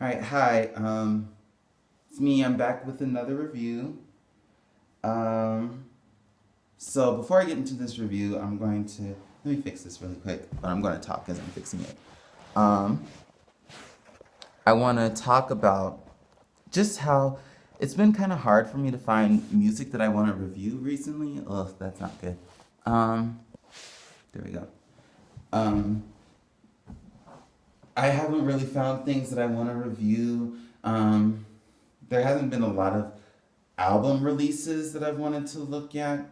All right, hi. It's me. I'm back with another review. Um, so before I get into this review, I'm going to let me fix this really quick. But I'm going to talk as I'm fixing it. Um, I want to talk about just how it's been kind of hard for me to find music that I want to review recently. Oh, that's not good. Um, there we go. Um, I haven't really found things that I want to review. There hasn't been a lot of album releases that I've wanted to look at.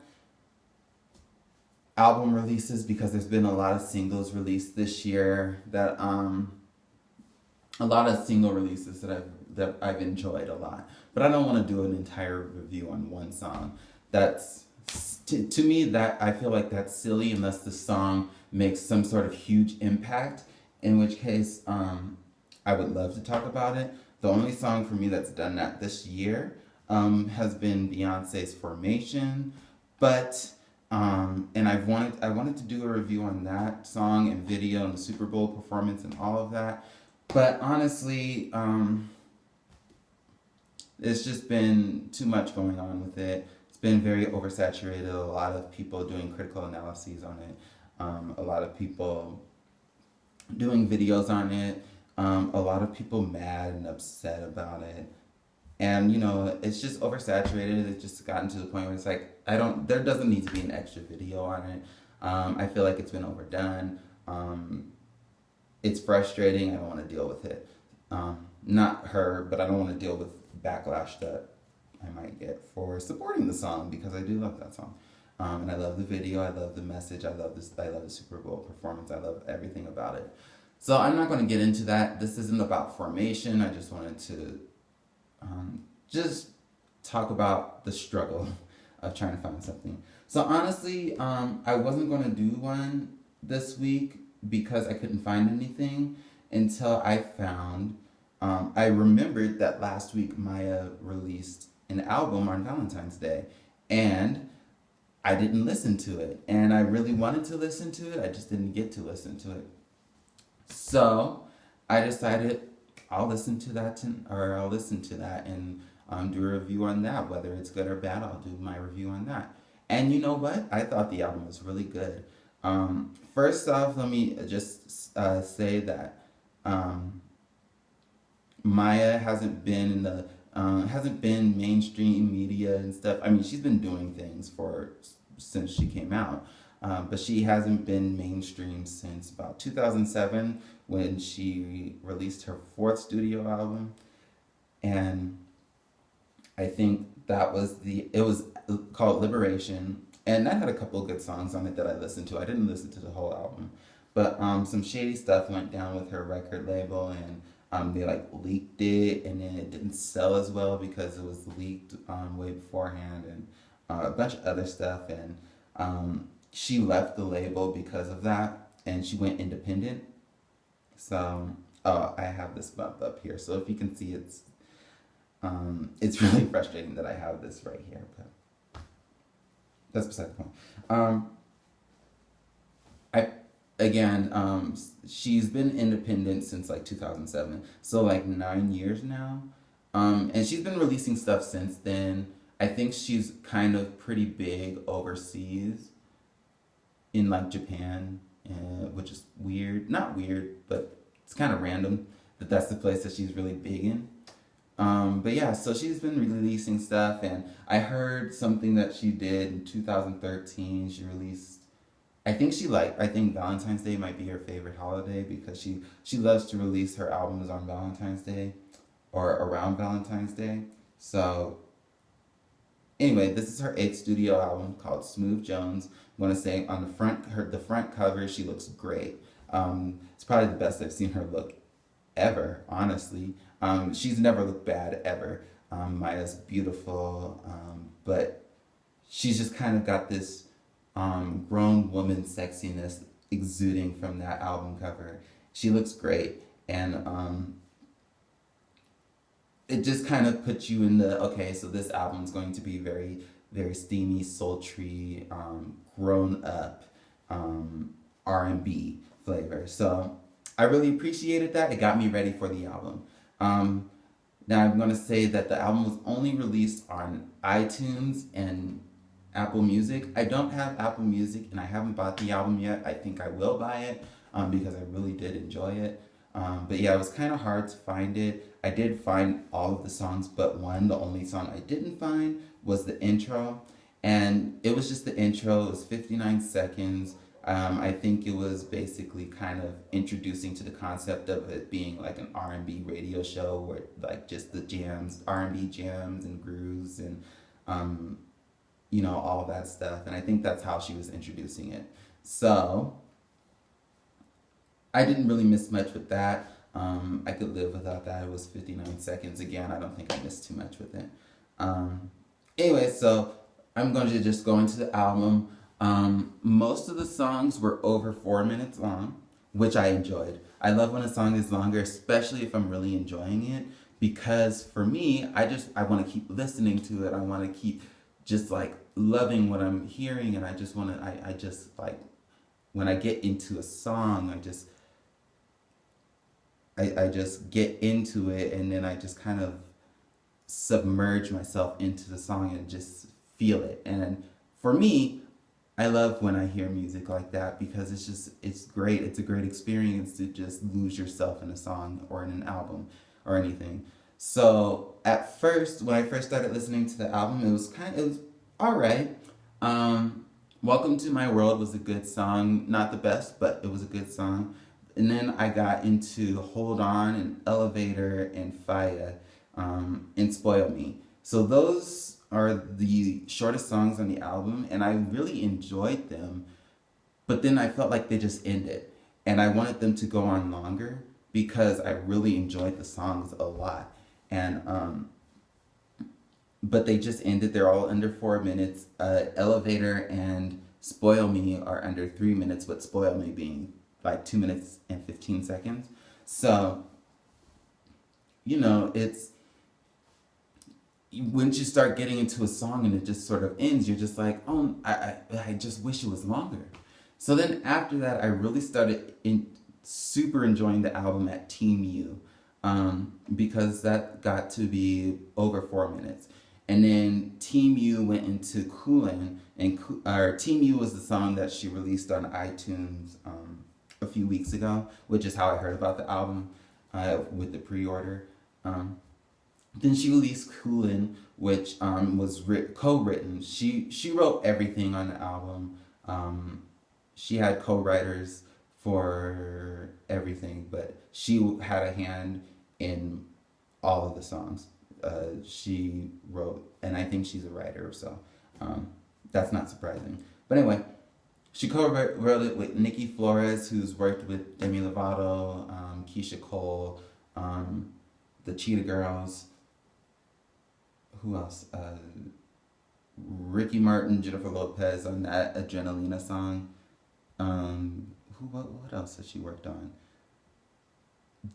Album releases because there's been a lot of singles released this year that a lot of single releases that I've enjoyed a lot. But I don't want to do an entire review on one song. That's to me that I feel like that's silly unless the song makes some sort of huge impact. In which case, I would love to talk about it. The only song for me that's done that this year has been Beyonce's Formation, but and I wanted to do a review on that song and video and the Super Bowl performance and all of that. But honestly, it's just been too much going on with it. It's been very oversaturated. A lot of people doing critical analyses on it. A lot of people doing videos on it. A lot of people mad and upset about it. And it's just oversaturated. It's just gotten to the point where it's like there doesn't need to be an extra video on it. I feel like it's been overdone. It's frustrating. I don't want to deal with it. Not her, but I don't want to deal with backlash that I might get for supporting the song because I do love that song. And I love the video. I love the message. I love this. I love the Super Bowl performance. I love everything about it. So I'm not going to get into that. This isn't about Formation. I just wanted to just talk about the struggle of trying to find something. So honestly, I wasn't going to do one this week because I couldn't find anything until I remembered that last week Maya released an album on Valentine's Day, and I didn't listen to it. And I really wanted to listen to it, I just didn't get to listen to it. So I decided I'll listen to that and do a review on that. Whether it's good or bad, I'll do my review on that. And you know what? I thought the album was really good. First off, let me just say that Maya hasn't been mainstream media and stuff. I mean, she's been doing things since she came out, but she hasn't been mainstream since about 2007 when she released her fourth studio album, and I think it was called Liberation, and that had a couple of good songs on it that I listened to. I didn't listen to the whole album, but some shady stuff went down with her record label, and they like leaked it, and then it didn't sell as well because it was leaked way beforehand, and a bunch of other stuff, and she left the label because of that, and she went independent. So, oh, I have this bump up here, so if you can see, it's really frustrating that I have this right here, but that's beside the point. I again, she's been independent since like 2007, so like 9 years now. And she's been releasing stuff since then. I think she's kind of pretty big overseas in like Japan, which is weird. Not weird, but it's kind of random that that's the place that she's really big in. But yeah, so she's been releasing stuff, and I heard something that she did in 2013. She released, I think Valentine's Day might be her favorite holiday because she loves to release her albums on Valentine's Day or around Valentine's Day. So anyway, this is her eighth studio album called Smoove Jones. I'm gonna say on the front cover, she looks great. It's probably the best I've seen her look ever, honestly. She's never looked bad ever. Maya's beautiful, but she's just kind of got this grown woman sexiness exuding from that album cover. She looks great, and it just kind of puts you in the okay. So this album is going to be very, very steamy, sultry, grown up R&B flavor. So I really appreciated that. It got me ready for the album. Um, Now I'm going to say that the album was only released on iTunes and Apple Music. I don't have Apple Music and I haven't bought the album yet. I think I will buy it because I really did enjoy it. But yeah, it was kind of hard to find it. I did find all of the songs but one. The only song I didn't find was the intro. And it was just the intro. It was 59 seconds. I think it was basically kind of introducing to the concept of it being like an R&B radio show where like just the jams, R&B jams and grooves and um, all of that stuff. And I think that's how she was introducing it. So I didn't really miss much with that. I could live without that. It was 59 seconds. Again, I don't think I missed too much with it. Um, anyway, so I'm going to just go into the album. Most of the songs were over 4 minutes long, which I enjoyed. I love when a song is longer, especially if I'm really enjoying it, because for me, I want to keep listening to it. I want to keep just like loving what I'm hearing, and I just want to. I just like when I get into a song, I just get into it, and then I just kind of submerge myself into the song and just feel it. And for me, I love when I hear music like that because it's great. It's a great experience to just lose yourself in a song or in an album or anything. So at first, when I first started listening to the album, it was all right. Welcome to My World was a good song, not the best, but it was a good song. And then I got into Hold On and Elevator and Fire and Spoil Me. So those are the shortest songs on the album, and I really enjoyed them. But then I felt like they just ended, and I wanted them to go on longer because I really enjoyed the songs a lot. And but they just ended. They're all under 4 minutes. Elevator and Spoil Me are under 3 minutes, but Spoil Me being like 2 minutes and 15 seconds. So, it's once you start getting into a song and it just sort of ends, you're just like, oh, I just wish it was longer. So then after that, I really started super enjoying the album at Team U because that got to be over 4 minutes. And then Team U went into Coolin', and Team U was the song that she released on iTunes a few weeks ago, which is how I heard about the album with the pre-order. Then she released Coolin', which was co-written. She wrote everything on the album. She had co-writers for everything, but she had a hand in all of the songs. She wrote, and I think she's a writer, so that's not surprising. But anyway, she co-wrote it with Nikki Flores, who's worked with Demi Lovato, Keisha Cole, the Cheetah Girls. Who else? Ricky Martin, Jennifer Lopez on that Adrenalina song. What else has she worked on?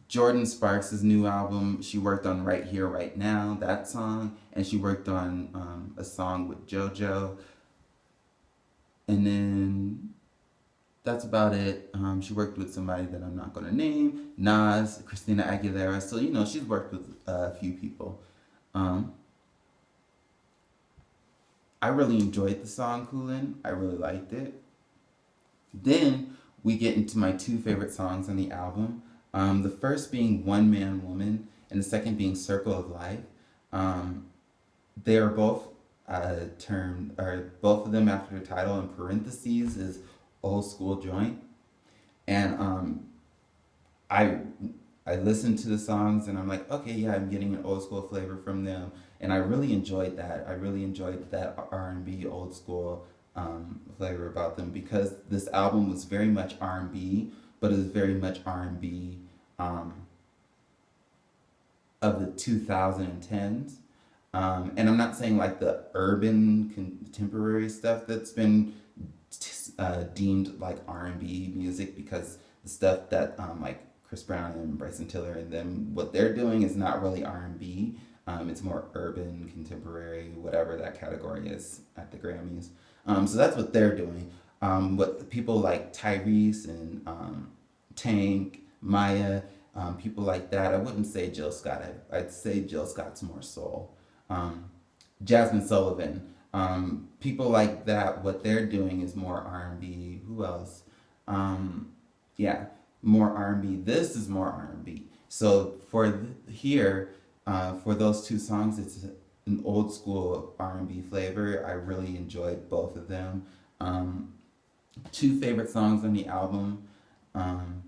Jordan Sparks' new album, she worked on Right Here, Right Now, that song, and she worked on a song with JoJo. And then that's about it. She worked with somebody that I'm not going to name, Nas, Christina Aguilera. So, she's worked with a few people. I really enjoyed the song Coolin'. I really liked it. Then we get into my two favorite songs on the album. The first being One Man Woman and the second being Circle of Life. They are both both of them after the title in parentheses is Old School Joint. And I listened to the songs and I'm like, okay, yeah, I'm getting an old school flavor from them. And I really enjoyed that. I really enjoyed that R&B old school flavor about them because this album was very much R&B, but it was very much R&B of the 2010s. And I'm not saying like the urban contemporary stuff that's been deemed like R&B music because the stuff that like Chris Brown and Bryson Tiller and them, what they're doing is not really R&B. It's more urban, contemporary, whatever that category is at the Grammys. So that's what they're doing. What people like Tyrese and Tank, Maya, people like that. I wouldn't say Jill Scott. I'd say Jill Scott's more soul. Um, Jasmine Sullivan. People like that. What they're doing is more R&B. Who else? Yeah, more R&B. This is more R&B. So here, for those two songs, it's an old school R&B flavor. I really enjoyed both of them. Two favorite songs on the album. Um,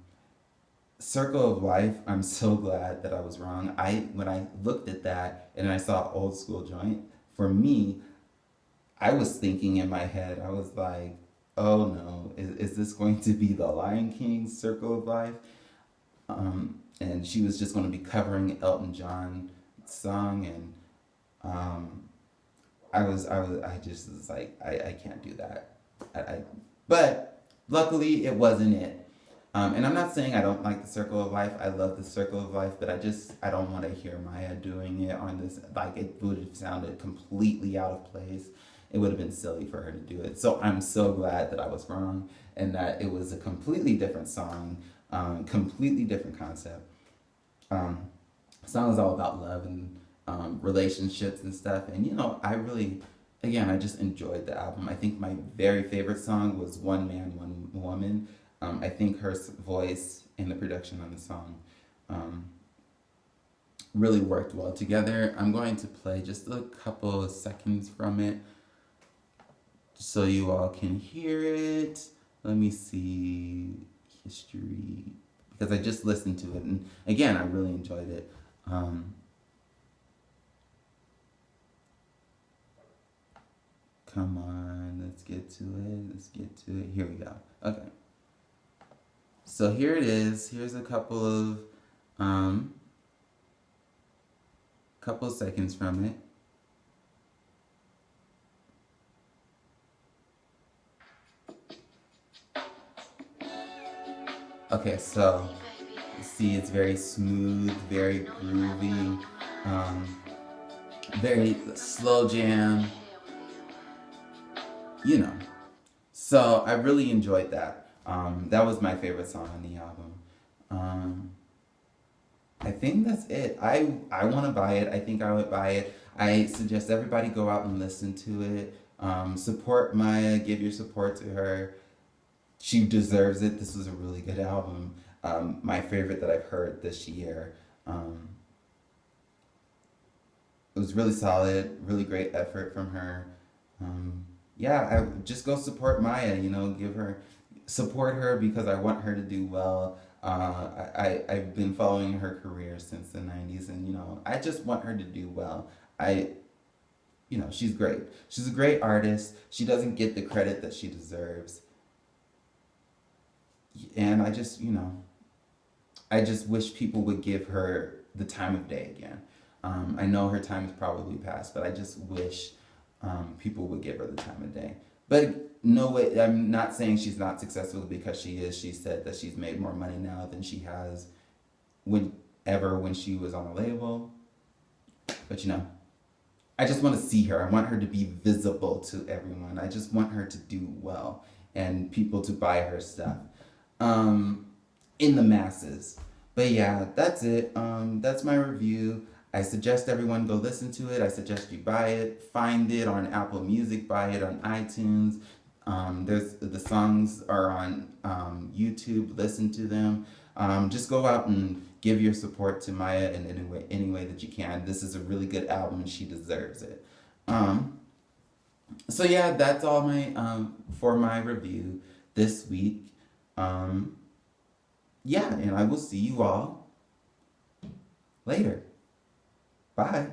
Circle of Life. I'm so glad that I was wrong. When I looked at that and I saw old school joint, for me, I was thinking in my head, I was like, oh no, is this going to be the Lion King's Circle of Life? And she was just going to be covering Elton John's song, and I just was like, I can't do that. But luckily, it wasn't it. And I'm not saying I don't like the Circle of Life. I love the Circle of Life, but I don't want to hear Maya doing it on this. Like, it would have sounded completely out of place. It would have been silly for her to do it. So I'm so glad that I was wrong and that it was a completely different song, completely different concept. The song is all about love and relationships and stuff. And, I just enjoyed the album. I think my very favorite song was One Man, One Woman. I think her voice and the production on the song really worked well together. I'm going to play just a couple of seconds from it so you all can hear it. Let me see. History. Because I just listened to it, and again, I really enjoyed it. Come on, let's get to it. Here we go. Okay. So here it is. Here's a couple of seconds from it. Okay, so you see it's very smooth, very groovy, very slow jam, So I really enjoyed that. That was my favorite song on the album. I think that's it. I want to buy it. I think I would buy it. I suggest everybody go out and listen to it. Support Maya. Give your support to her. She deserves it. This was a really good album. My favorite that I've heard this year. It was really solid. Really great effort from her. I just go support Maya. Support her because I want her to do well. I've been following her career since the 90s, and I just want her to do well. She's great. She's a great artist. She doesn't get the credit that she deserves. And I just wish people would give her the time of day again. I know her time is probably past, but I just wish people would give her the time of day. But no way, I'm not saying she's not successful, because she is. She said that she's made more money now than she has when she was on a label. But I just want to see her. I want her to be visible to everyone. I just want her to do well and people to buy her stuff in the masses. But yeah, that's it. That's my review. I suggest everyone go listen to it. I suggest you buy it. Find it on Apple Music. Buy it on iTunes. The songs are on YouTube. Listen to them. Just go out and give your support to Maya in any way that you can. This is a really good album, and she deserves it. So yeah, that's all for my review this week. And I will see you all later. Bye.